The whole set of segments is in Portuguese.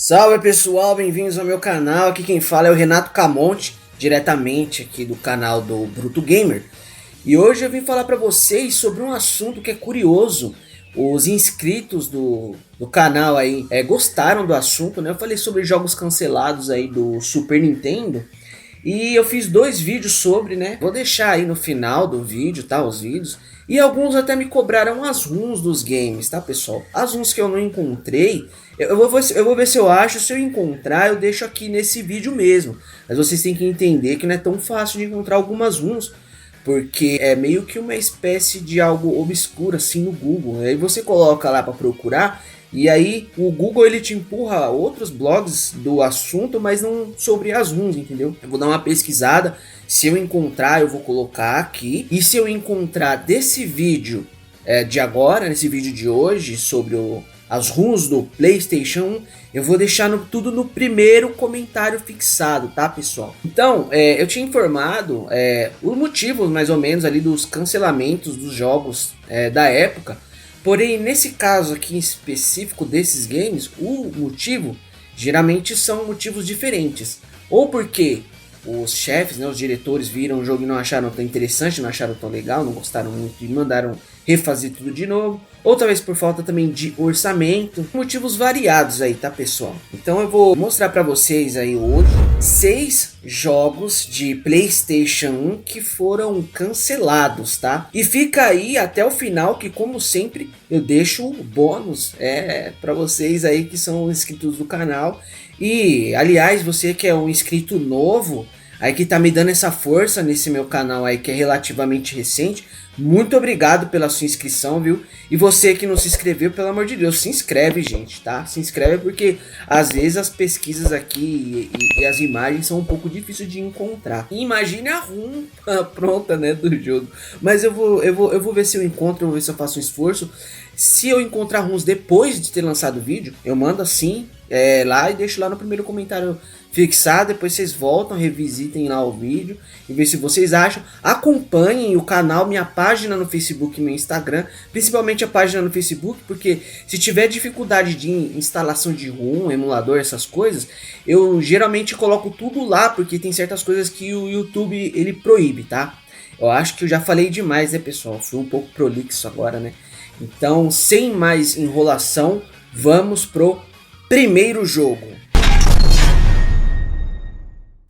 Salve pessoal, bem-vindos ao meu canal. Aqui quem fala é o Renato Camonte, diretamente aqui do canal do Bruto Gamer. E hoje eu vim falar para vocês sobre um assunto que é curioso. Os inscritos do canal aí gostaram do assunto, né? Eu falei sobre jogos cancelados aí do Super Nintendo. E eu fiz dois vídeos sobre, né? Vou deixar aí no final do vídeo, tá? Os vídeos. E alguns até me cobraram as ROMs dos games, tá, pessoal? As ROMs que eu não encontrei, eu vou ver se eu acho. Se eu encontrar, eu deixo aqui nesse vídeo mesmo. Mas vocês têm que entender que não é tão fácil de encontrar algumas ROMs, porque é meio que uma espécie de algo obscuro assim no Google. Aí você coloca lá para procurar, e aí o Google ele te empurra outros blogs do assunto, mas não sobre as ROMs, entendeu? Eu vou dar uma pesquisada, se eu encontrar eu vou colocar aqui. E se eu encontrar desse vídeo de agora, nesse vídeo de hoje, sobre as ROMs do PlayStation 1, eu vou deixar tudo no primeiro comentário fixado, tá, pessoal? Então, eu tinha informado os motivos mais ou menos ali dos cancelamentos dos jogos da época. Porém, nesse caso aqui em específico desses games, o motivo geralmente são motivos diferentes. Ou porque os chefes, né, os diretores viram o jogo e não acharam tão interessante, não acharam tão legal, não gostaram muito e mandaram refazer tudo de novo. Ou talvez por falta também de orçamento. Motivos variados aí, tá, pessoal? Então eu vou mostrar pra vocês aí hoje 6 jogos de PlayStation 1 que foram cancelados, tá? E fica aí até o final que, como sempre, eu deixo o bônus pra vocês aí que são inscritos do canal. E, aliás, você que é um inscrito novo, aí que tá me dando essa força nesse meu canal aí que é relativamente recente, muito obrigado pela sua inscrição, viu? E você que não se inscreveu, pelo amor de Deus, se inscreve, gente, tá? Se inscreve porque às vezes as pesquisas aqui e as imagens são um pouco difíceis de encontrar. E imagine a ROM pronta, né, do jogo. Mas eu vou ver se eu encontro, eu vou ver se eu faço um esforço. Se eu encontrar ROMs depois de ter lançado o vídeo, eu mando assim lá e deixo lá no primeiro comentário fixado. Depois vocês voltam, revisitem lá o vídeo e ver se vocês acham. Acompanhem o canal, minha página no Facebook e meu Instagram, principalmente a página no Facebook, porque se tiver dificuldade de instalação de ROM, emulador, essas coisas, eu geralmente coloco tudo lá, porque tem certas coisas que o YouTube ele proíbe, tá? Eu acho que eu já falei demais, né, pessoal? Fui um pouco prolixo agora, né? Então, sem mais enrolação, vamos pro primeiro jogo.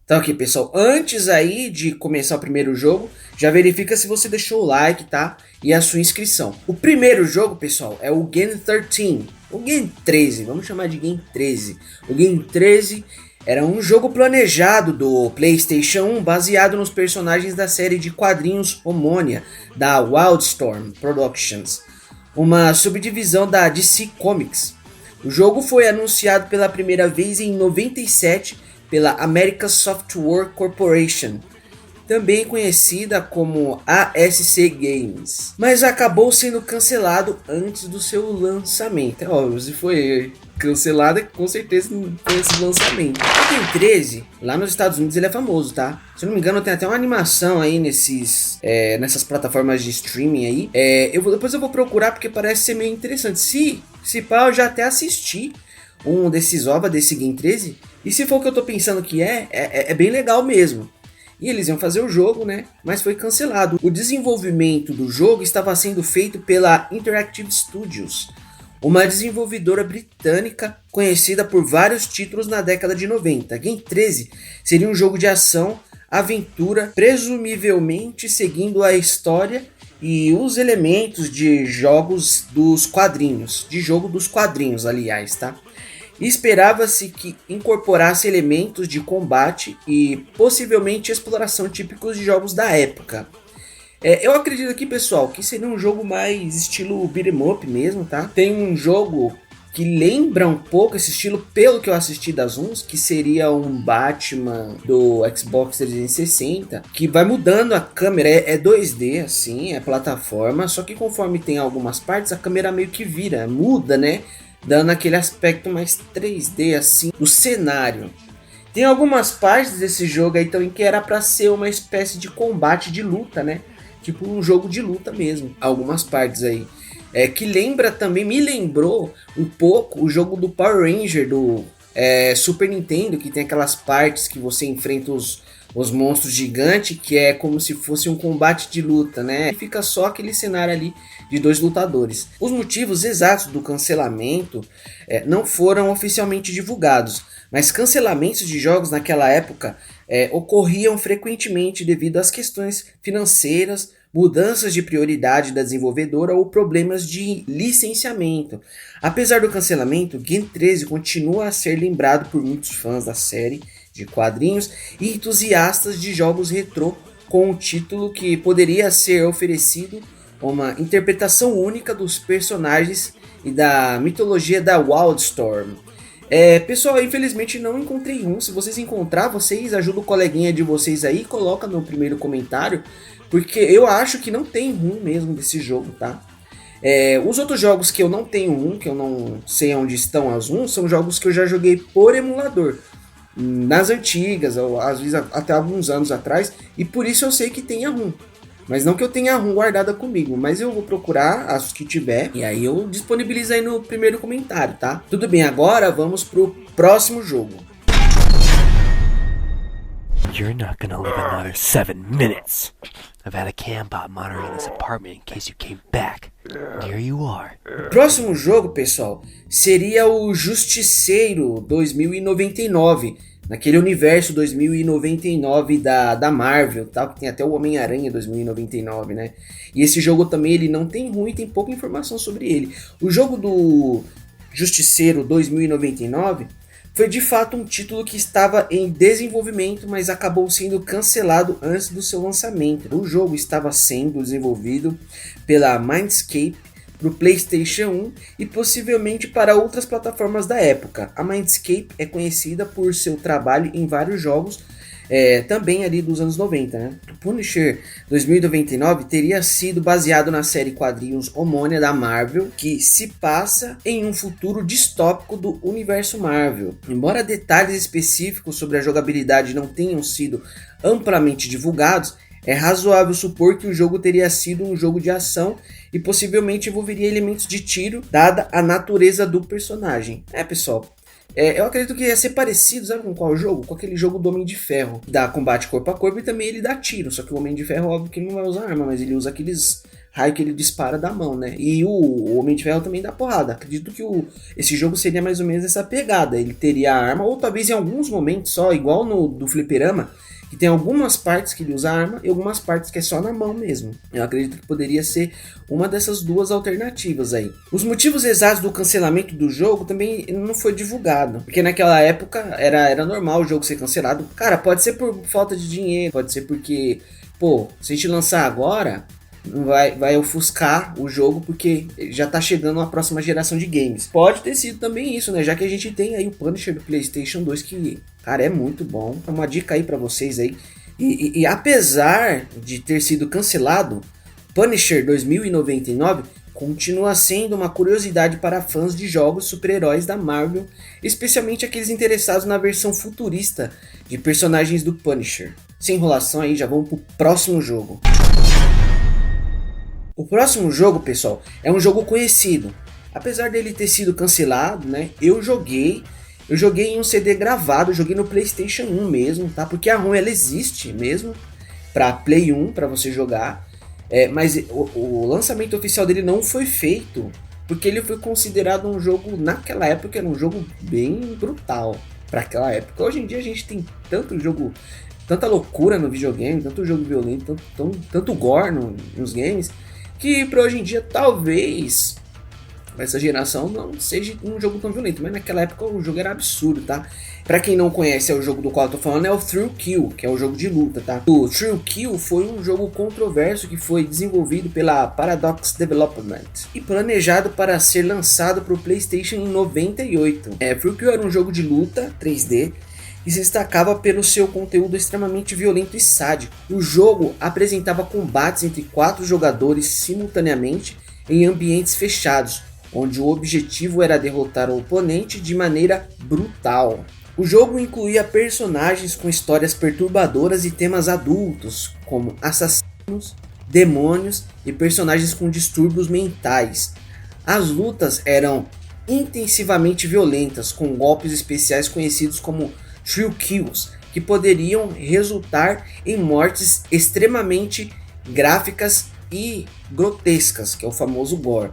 Então aqui, pessoal, antes aí de começar o primeiro jogo, já verifica se você deixou o like, tá? E a sua inscrição. O primeiro jogo, pessoal, é o Game 13. O Game 13, vamos chamar de Game 13. O Game 13 era um jogo planejado do PlayStation 1, baseado nos personagens da série de quadrinhos homônima da Wildstorm Productions, uma subdivisão da DC Comics. O jogo foi anunciado pela primeira vez em 97 pela American Software Corporation, também conhecida como ASC Games, mas acabou sendo cancelado antes do seu lançamento. É óbvio, se foi cancelado, com certeza não foi esse lançamento. O Game 13, lá nos Estados Unidos, ele é famoso, tá? Se eu não me engano, tem até uma animação aí nessas plataformas de streaming aí. Depois eu vou procurar porque parece ser meio interessante. Se pá, eu já até assisti um desses OVA desse Game 13. E se for o que eu tô pensando que é bem legal mesmo. E eles iam fazer o jogo, né? Mas foi cancelado. O desenvolvimento do jogo estava sendo feito pela Interactive Studios, uma desenvolvedora britânica conhecida por vários títulos na década de 90. Game 13 seria um jogo de ação, aventura, presumivelmente seguindo a história e os elementos de jogos dos quadrinhos. De jogo dos quadrinhos, aliás, tá? Esperava-se que incorporasse elementos de combate e possivelmente exploração típicos de jogos da época. Eu acredito aqui, pessoal, que seria um jogo mais estilo beat'em up mesmo, tá? Tem um jogo que lembra um pouco esse estilo, pelo que eu assisti das ROMs, que seria um Batman do Xbox 360, que vai mudando a câmera, é 2D assim, é plataforma, só que conforme tem algumas partes, a câmera meio que vira, muda, né? Dando aquele aspecto mais 3D assim do cenário. Tem algumas partes desse jogo aí também que era para ser uma espécie de combate de luta, né? Tipo um jogo de luta mesmo. Algumas partes aí. Que lembra também, me lembrou um pouco o jogo do Power Ranger, do Super Nintendo, que tem aquelas partes que você enfrenta os monstros gigantes, que é como se fosse um combate de luta, né? E fica só aquele cenário ali de 2 lutadores. Os motivos exatos do cancelamento não foram oficialmente divulgados, mas cancelamentos de jogos naquela época ocorriam frequentemente devido às questões financeiras, mudanças de prioridade da desenvolvedora ou problemas de licenciamento. Apesar do cancelamento, Gen 13 continua a ser lembrado por muitos fãs da série de quadrinhos e entusiastas de jogos retrô, com um título que poderia ser oferecido uma interpretação única dos personagens e da mitologia da Wildstorm. Pessoal, infelizmente não encontrei um. Se vocês encontrar, vocês ajudam o coleguinha de vocês aí, coloca no primeiro comentário, porque eu acho que não tem ROM mesmo desse jogo, tá? Os outros jogos que eu não tenho ROM, que eu não sei onde estão as ROMs, são jogos que eu já joguei por emulador, nas antigas, ou às vezes até alguns anos atrás, e por isso eu sei que tem a ROM. Mas não que eu tenha a ROM guardada comigo, mas eu vou procurar as que tiver, e aí eu disponibilizo aí no primeiro comentário, tá? Tudo bem, agora vamos pro próximo jogo. You're not gonna live another 7 minutes. I've had a cambot monitoring this apartment in case you came back. And here you are. O próximo jogo, pessoal, seria o Justiceiro 2099. Naquele universo 2099 da Marvel, tá? Que tem até o Homem-Aranha 2099, né? E esse jogo também ele não tem ROM e tem pouca informação sobre ele. O jogo do Justiceiro 2099 foi de fato um título que estava em desenvolvimento, mas acabou sendo cancelado antes do seu lançamento. O jogo estava sendo desenvolvido pela Mindscape para o PlayStation 1 e possivelmente para outras plataformas da época. A Mindscape é conhecida por seu trabalho em vários jogos, também ali dos anos 90, né? Punisher 2099 teria sido baseado na série quadrinhos homônima da Marvel, que se passa em um futuro distópico do universo Marvel. Embora detalhes específicos sobre a jogabilidade não tenham sido amplamente divulgados, é razoável supor que o jogo teria sido um jogo de ação e possivelmente envolveria elementos de tiro, dada a natureza do personagem. Pessoal, eu acredito que ia ser parecido, sabe com qual jogo? Com aquele jogo do Homem de Ferro, dá combate corpo a corpo e também ele dá tiro, só que o Homem de Ferro, óbvio que ele não vai usar arma, mas ele usa aqueles raios que ele dispara da mão, né? E o Homem de Ferro também dá porrada. Acredito que esse jogo seria mais ou menos essa pegada, ele teria arma, ou talvez em alguns momentos só, igual no do Fliperama, que tem algumas partes que ele usa arma e algumas partes que é só na mão mesmo. Eu acredito que poderia ser uma dessas duas alternativas aí. Os motivos exatos do cancelamento do jogo também não foi divulgado, porque naquela época era normal o jogo ser cancelado. Cara, pode ser por falta de dinheiro, pode ser porque, se a gente lançar agora, vai ofuscar o jogo porque já tá chegando a próxima geração de games. Pode ter sido também isso, né? Já que a gente tem aí o Punisher do PlayStation 2 que, cara, é muito bom. É uma dica aí pra vocês aí. E apesar de ter sido cancelado, Punisher 2099 continua sendo uma curiosidade para fãs de jogos super-heróis da Marvel, especialmente aqueles interessados na versão futurista de personagens do Punisher. Sem enrolação aí, já vamos pro próximo jogo. O próximo jogo, pessoal, é um jogo conhecido. Apesar dele ter sido cancelado, né? Eu joguei em um CD gravado, joguei no PlayStation 1 mesmo, tá? Porque a ROM ela existe mesmo para Play 1 para você jogar, mas o lançamento oficial dele não foi feito porque ele foi considerado um jogo naquela época era um jogo bem brutal para aquela época. Hoje em dia a gente tem tanto jogo, tanta loucura no videogame, tanto jogo violento, tanto gore nos games, que para hoje em dia talvez essa geração não seja um jogo tão violento, mas naquela época o jogo era absurdo, tá? Pra quem não conhece, o jogo do qual eu tô falando é o Thrill Kill, que é o jogo de luta, tá? O Thrill Kill foi um jogo controverso que foi desenvolvido pela Paradox Development e planejado para ser lançado para o PlayStation em 98. Thrill Kill era um jogo de luta 3D e se destacava pelo seu conteúdo extremamente violento e sádico. O jogo apresentava combates entre 4 jogadores simultaneamente em ambientes fechados, onde o objetivo era derrotar o oponente de maneira brutal. O jogo incluía personagens com histórias perturbadoras e temas adultos, como assassinos, demônios e personagens com distúrbios mentais. As lutas eram intensivamente violentas, com golpes especiais conhecidos como Thrill Kills, que poderiam resultar em mortes extremamente gráficas e grotescas, que é o famoso gore.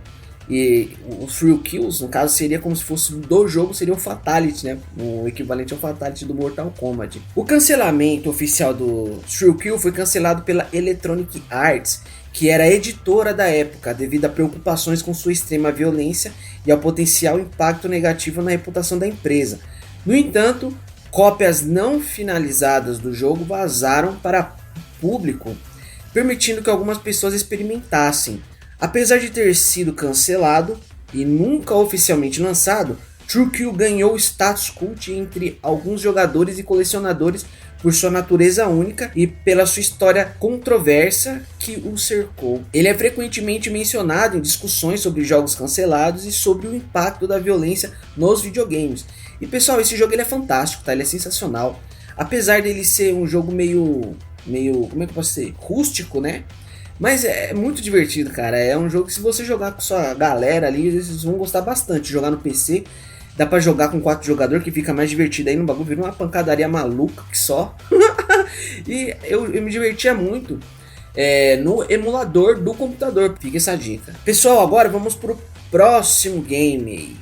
E o Thrill Kills, no caso, seria como se fosse do jogo, seria o Fatality, né? O equivalente ao Fatality do Mortal Kombat. O cancelamento oficial do Thrill Kill foi cancelado pela Electronic Arts, que era a editora da época, devido a preocupações com sua extrema violência e ao potencial impacto negativo na reputação da empresa. No entanto, cópias não finalizadas do jogo vazaram para o público, permitindo que algumas pessoas experimentassem. Apesar de ter sido cancelado e nunca oficialmente lançado, Thrill Kill ganhou status cult entre alguns jogadores e colecionadores por sua natureza única e pela sua história controversa que o cercou. Ele é frequentemente mencionado em discussões sobre jogos cancelados e sobre o impacto da violência nos videogames. E pessoal, esse jogo ele é fantástico, tá? Ele é sensacional. Apesar dele ser um jogo meio, como é que eu posso dizer? Rústico, né? Mas é muito divertido, cara. É um jogo que se você jogar com sua galera ali, vocês vão gostar bastante. Jogar no PC, dá pra jogar com 4 jogadores, que fica mais divertido aí no bagulho. Vira uma pancadaria maluca que só. E eu me divertia muito no emulador do computador. Fica essa dica. Pessoal, agora vamos pro próximo game.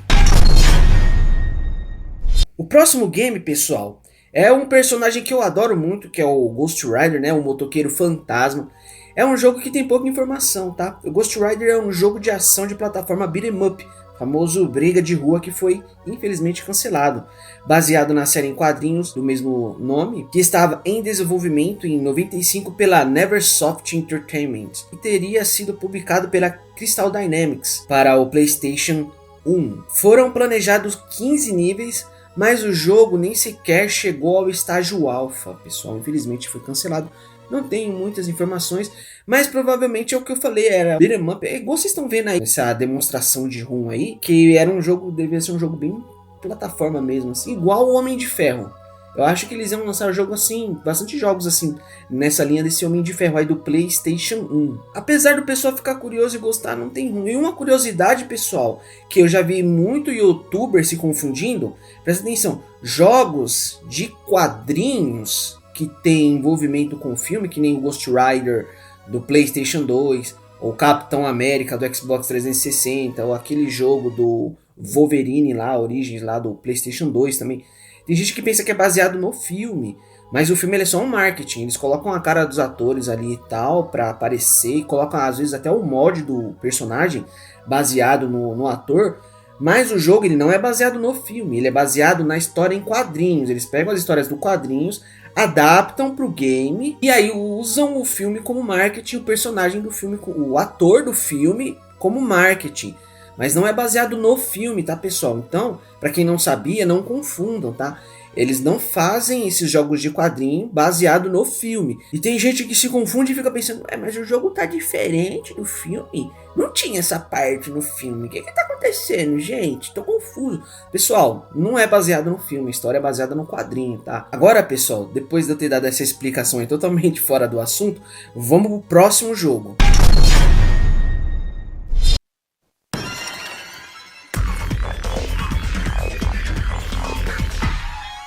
O próximo game, pessoal, é um personagem que eu adoro muito, que é o Ghost Rider, né? O motoqueiro fantasma. É um jogo que tem pouca informação, tá? O Ghost Rider é um jogo de ação de plataforma beat'em up, famoso briga de rua, que foi infelizmente cancelado, baseado na série em quadrinhos do mesmo nome, que estava em desenvolvimento em 95 pela Neversoft Entertainment e teria sido publicado pela Crystal Dynamics para o PlayStation 1. Foram planejados 15 níveis, mas o jogo nem sequer chegou ao estágio alpha, pessoal. Infelizmente foi cancelado. Não tenho muitas informações, mas provavelmente é o que eu falei, era beat'em up. É igual vocês estão vendo aí, essa demonstração de ROM aí, que era um jogo, devia ser um jogo bem plataforma mesmo, assim, igual o Homem de Ferro. Eu acho que eles iam lançar um jogo assim, bastante jogos assim, nessa linha desse Homem de Ferro aí do PlayStation 1. Apesar do pessoal ficar curioso e gostar, não tem ruim. E uma curiosidade, pessoal, que eu já vi muito youtuber se confundindo, presta atenção, jogos de quadrinhos que tem envolvimento com o filme, que nem o Ghost Rider do PlayStation 2, ou Capitão América do Xbox 360, ou aquele jogo do Wolverine lá, Origins lá do PlayStation 2 também. Tem gente que pensa que é baseado no filme, mas o filme ele é só um marketing. Eles colocam a cara dos atores ali e tal pra aparecer, e colocam às vezes até o mod do personagem baseado no ator. Mas o jogo ele não é baseado no filme, ele é baseado na história em quadrinhos. Eles pegam as histórias dos quadrinhos, adaptam pro game e aí usam o filme como marketing, o personagem do filme, o ator do filme como marketing. Mas não é baseado no filme, tá, pessoal? Então, pra quem não sabia, não confundam, tá? Eles não fazem esses jogos de quadrinho baseado no filme. E tem gente que se confunde e fica pensando, mas o jogo tá diferente do filme. Não tinha essa parte no filme. O que tá acontecendo, gente? Tô confuso. Pessoal, não é baseado no filme. A história é baseada no quadrinho, tá? Agora, pessoal, depois de eu ter dado essa explicação aí totalmente fora do assunto, vamos pro próximo jogo.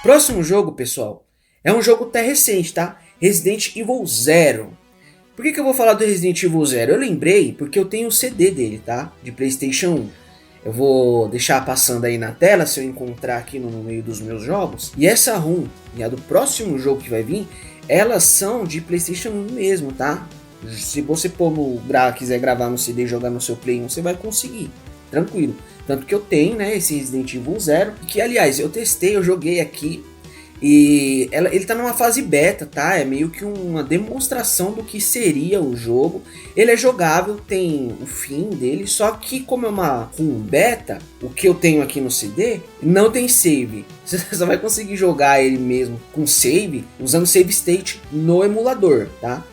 Próximo jogo, pessoal, é um jogo até recente, tá? Resident Evil Zero. Por que eu vou falar do Resident Evil Zero? Eu lembrei porque eu tenho o CD dele, tá? De PlayStation 1. Eu vou deixar passando aí na tela se eu encontrar aqui no meio dos meus jogos. E essa ROM e a do próximo jogo que vai vir, elas são de PlayStation 1 mesmo, tá? Se você quiser gravar no CD e jogar no seu Play 1, você vai conseguir, tranquilo. Tanto que eu tenho, né, esse Resident Evil Zero, que aliás eu testei, eu joguei aqui e ele tá numa fase beta, tá? É meio que uma demonstração do que seria o jogo. Ele é jogável, tem o fim dele, só que como é uma ROM beta, o que eu tenho aqui no CD não tem save. Você só vai conseguir jogar ele mesmo com save, usando save state no emulador, tá?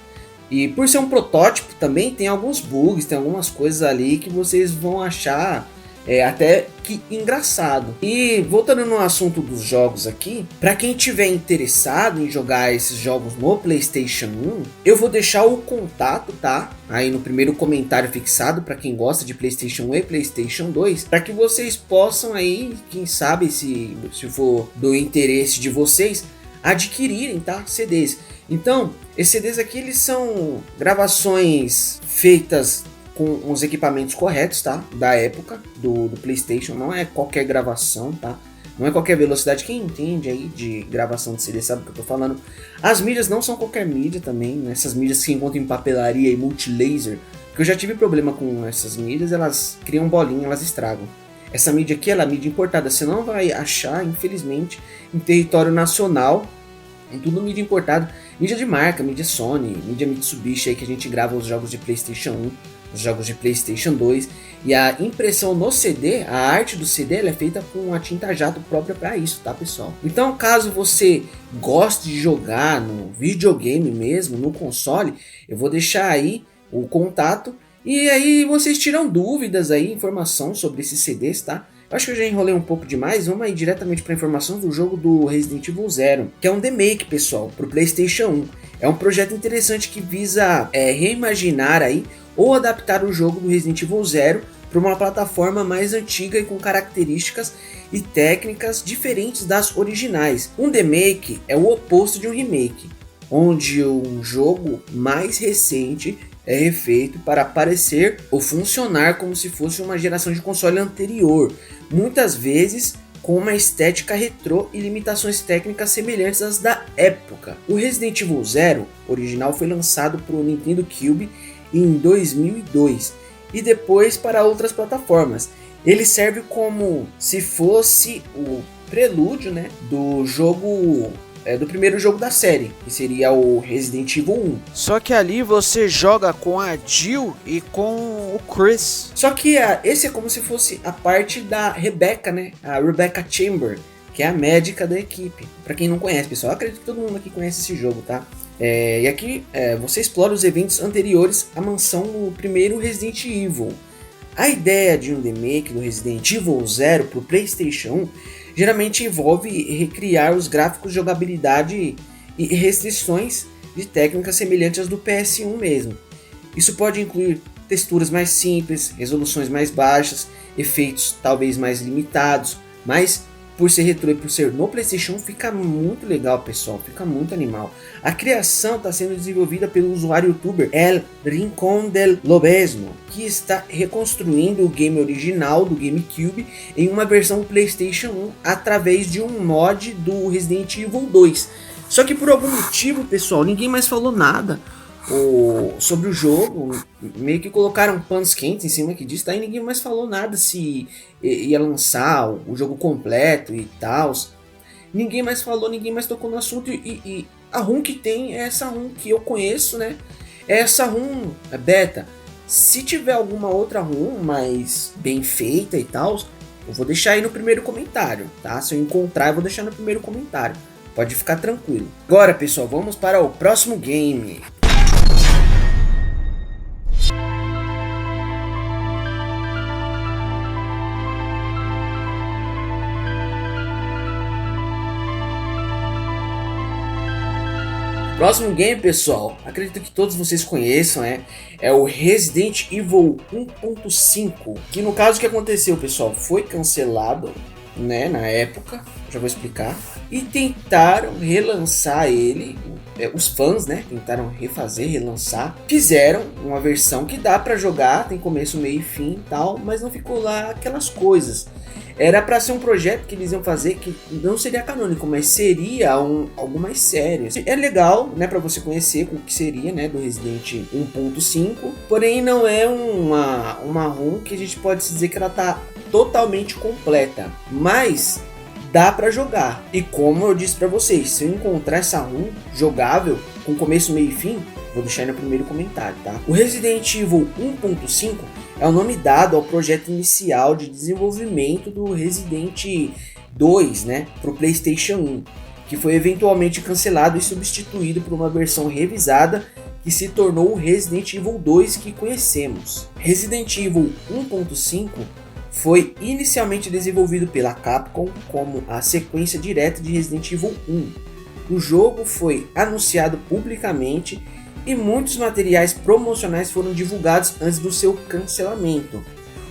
E por ser um protótipo também tem alguns bugs, tem algumas coisas ali que vocês vão achar É até que engraçado. E voltando no assunto dos jogos aqui, para quem tiver interessado em jogar esses jogos no PlayStation 1, eu vou deixar o contato, tá? Aí no primeiro comentário fixado para quem gosta de PlayStation 1 e PlayStation 2, para que vocês possam aí, quem sabe se for do interesse de vocês, adquirirem, tá? CDs. Então, esses CDs aqui eles são gravações feitas com os equipamentos corretos, tá? Da época do PlayStation, não é qualquer gravação, tá? Não é qualquer velocidade. Quem entende aí de gravação de CD sabe o que eu tô falando. As mídias não são qualquer mídia também, né? Essas mídias que se encontram em papelaria e multilaser, porque eu já tive problema com essas mídias, elas criam bolinha, elas estragam. Essa mídia aqui, ela é mídia importada, você não vai achar, infelizmente, em território nacional, em tudo mídia importada, mídia de marca, mídia Sony, mídia Mitsubishi aí que a gente grava os jogos de PlayStation 1, os jogos de PlayStation 2, e a impressão no CD, a arte do CD, ela é feita com a tinta jato própria para isso, tá, pessoal? Então, caso você goste de jogar no videogame mesmo, no console, eu vou deixar aí o contato, e aí vocês tiram dúvidas aí, informação sobre esses CDs, tá? Eu acho que eu já enrolei um pouco demais, vamos aí diretamente para a informação do jogo do Resident Evil Zero, que é um remake, pessoal, para o PlayStation 1. É um projeto interessante que visa reimaginar aí ou adaptar o jogo do Resident Evil Zero para uma plataforma mais antiga e com características e técnicas diferentes das originais. Um remake é o oposto de um remake, onde um jogo mais recente é refeito para parecer ou funcionar como se fosse uma geração de console anterior, muitas vezes com uma estética retrô e limitações técnicas semelhantes às da época. O Resident Evil Zero original foi lançado para o Nintendo Cube em 2002 e depois para outras plataformas. Ele serve como se fosse o prelúdio, né, do jogo do primeiro jogo da série, que seria o Resident Evil 1. Só que ali você joga com a Jill e com o Chris. Só que esse é como se fosse a parte da Rebecca, né? A Rebecca Chamber, que é a médica da equipe. Pra quem não conhece, pessoal, eu acredito que todo mundo aqui conhece esse jogo, tá? E aqui você explora os eventos anteriores à mansão no primeiro Resident Evil. A ideia de um remake do Resident Evil Zero pro PlayStation 1 geralmente envolve recriar os gráficos, jogabilidade e restrições de técnicas semelhantes às do PS1 mesmo. Isso pode incluir texturas mais simples, resoluções mais baixas, efeitos talvez mais limitados, mas por ser retrô e por ser no PlayStation fica muito legal, pessoal, fica muito animal. A criação está sendo desenvolvida pelo usuário youtuber El Rincón del Lobezno, que está reconstruindo o game original do GameCube em uma versão PlayStation 1 através de um mod do Resident Evil 2. Só que por algum motivo, pessoal, ninguém mais falou nada sobre o jogo, meio que colocaram panos quentes em cima que disso, tá? E ninguém mais falou nada se ia lançar o jogo completo e tal. Ninguém mais falou, ninguém mais tocou no assunto, e a ROM que tem é essa ROM que eu conheço, né? É essa ROM beta. Se tiver alguma outra ROM mais bem feita e tal, eu vou deixar aí no primeiro comentário, tá? Se eu encontrar, eu vou deixar no primeiro comentário. Pode ficar tranquilo. Agora, pessoal, vamos para o próximo game. Próximo game, pessoal, acredito que todos vocês conheçam, é o Resident Evil 1.5, que no caso o que aconteceu, pessoal, foi cancelado, né, na época, já vou explicar, e tentaram relançar ele, os fãs, né, tentaram relançar, fizeram uma versão que dá pra jogar, tem começo, meio e fim e tal, mas não ficou lá aquelas coisas. Era para ser um projeto que eles iam fazer que não seria canônico, mas seria algo mais sério. É legal, né, para você conhecer o que seria, né, do Resident 1.5, porém não é uma ROM que a gente pode dizer que ela tá totalmente completa, mas dá para jogar. E como eu disse para vocês, se eu encontrar essa ROM jogável com começo, meio e fim, vou deixar aí no primeiro comentário, tá? O Resident Evil 1.5 é o nome dado ao projeto inicial de desenvolvimento do Resident 2, né, para o PlayStation 1, que foi eventualmente cancelado e substituído por uma versão revisada que se tornou o Resident Evil 2 que conhecemos. Resident Evil 1.5 foi inicialmente desenvolvido pela Capcom como a sequência direta de Resident Evil 1. O jogo foi anunciado publicamente e muitos materiais promocionais foram divulgados antes do seu cancelamento.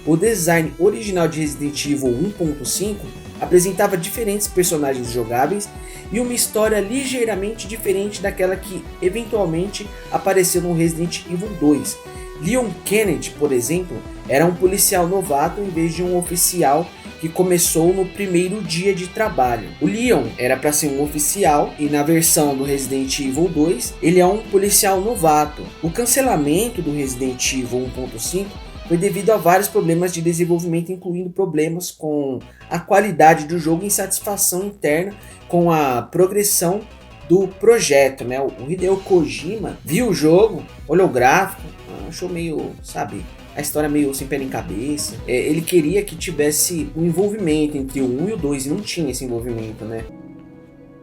O design original de Resident Evil 1.5 apresentava diferentes personagens jogáveis e uma história ligeiramente diferente daquela que eventualmente apareceu no Resident Evil 2. Leon Kennedy, por exemplo, era um policial novato em vez de um oficial que começou no primeiro dia de trabalho. O Leon era para ser um oficial e na versão do Resident Evil 2 ele é um policial novato. O cancelamento do Resident Evil 1.5 foi devido a vários problemas de desenvolvimento, incluindo problemas com a qualidade do jogo e insatisfação interna com a progressão do projeto, né? O Hideo Kojima viu o jogo, olhou o gráfico, achou meio, sabe, a história meio sem pé nem cabeça. Ele queria que tivesse um envolvimento entre o 1 e o 2 e não tinha esse envolvimento, né?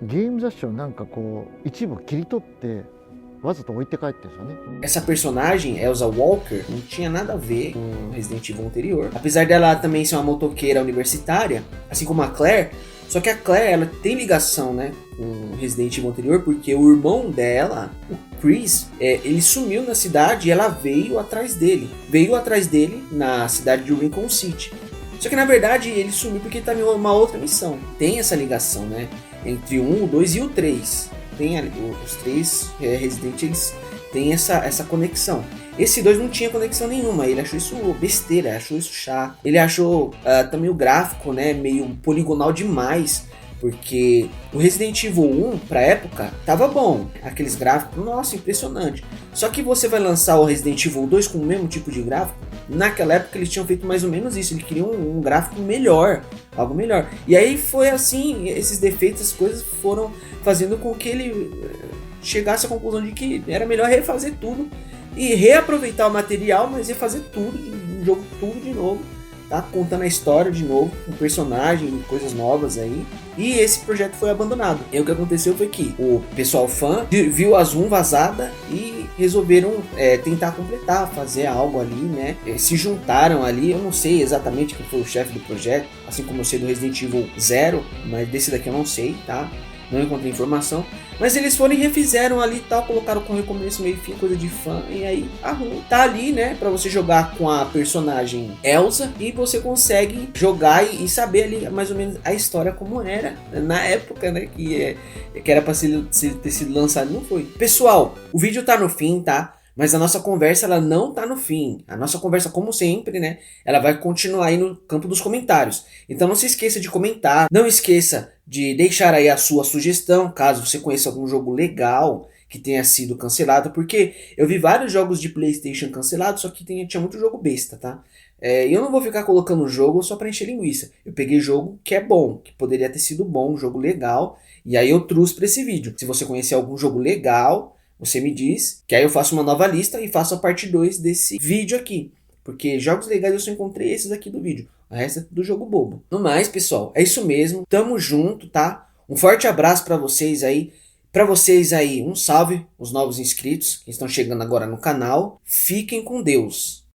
ゲーム雑誌をなんかこう一部切り取ってわざと置いて帰ってるんですよね。 Essa personagem, Elsa Walker, não tinha nada a ver com Resident Evil anterior. Apesar dela também ser uma motoqueira universitária, assim como a Claire, só que a Claire ela tem ligação, né, com o Resident Evil anterior, porque o irmão dela, o Chris, ele sumiu na cidade e ela veio atrás dele. Veio atrás dele na cidade de Rincon City. Só que na verdade ele sumiu porque estava em uma outra missão. Tem essa ligação, né, entre o 1, o 2 e o 3. Tem ali, os três Resident eles têm essa conexão. Esse 2 não tinha conexão nenhuma, ele achou isso besteira, achou isso chato. Ele achou também o gráfico, né, meio poligonal demais, porque o Resident Evil 1, pra época, tava bom. Aqueles gráficos, nossa, impressionante. Só que você vai lançar o Resident Evil 2 com o mesmo tipo de gráfico, naquela época eles tinham feito mais ou menos isso, eles queriam um gráfico melhor, algo melhor. E aí foi assim, esses defeitos, as coisas foram fazendo com que ele chegasse à conclusão de que era melhor refazer tudo e reaproveitar o material, mas refazer tudo, um jogo tudo de novo, tá? Contando a história de novo, com personagem, coisas novas aí. E esse projeto foi abandonado. E o que aconteceu foi que o pessoal fã viu a Zoom vazada e resolveram tentar completar, fazer algo ali, né? Se juntaram ali, eu não sei exatamente quem foi o chefe do projeto, assim como eu sei do Resident Evil 0, mas desse daqui eu não sei, tá? Não encontrei informação. Mas eles foram e refizeram ali e tal, colocaram com recomeço, meio fim, coisa de fã. E aí, tá ali, né, pra você jogar com a personagem Elsa. E você consegue jogar e saber ali mais ou menos a história como era na época, né, que era pra ter sido lançado, não foi. Pessoal, o vídeo tá no fim, tá? Mas a nossa conversa, ela não tá no fim. A nossa conversa, como sempre, né, ela vai continuar aí no campo dos comentários. Então não se esqueça de comentar, não esqueça de deixar aí a sua sugestão, caso você conheça algum jogo legal que tenha sido cancelado, porque eu vi vários jogos de PlayStation cancelados, só que tinha muito jogo besta, tá? E eu não vou ficar colocando jogo só pra encher linguiça. Eu peguei jogo que é bom, que poderia ter sido bom, um jogo legal, e aí eu trouxe pra esse vídeo. Se você conhecer algum jogo legal, você me diz, que aí eu faço uma nova lista e faço a parte 2 desse vídeo aqui. Porque jogos legais eu só encontrei esses aqui do vídeo. O resto é tudo jogo bobo. No mais, pessoal, é isso mesmo. Tamo junto, tá? Um forte abraço pra vocês aí. Pra vocês aí, um salve, os novos inscritos que estão chegando agora no canal. Fiquem com Deus.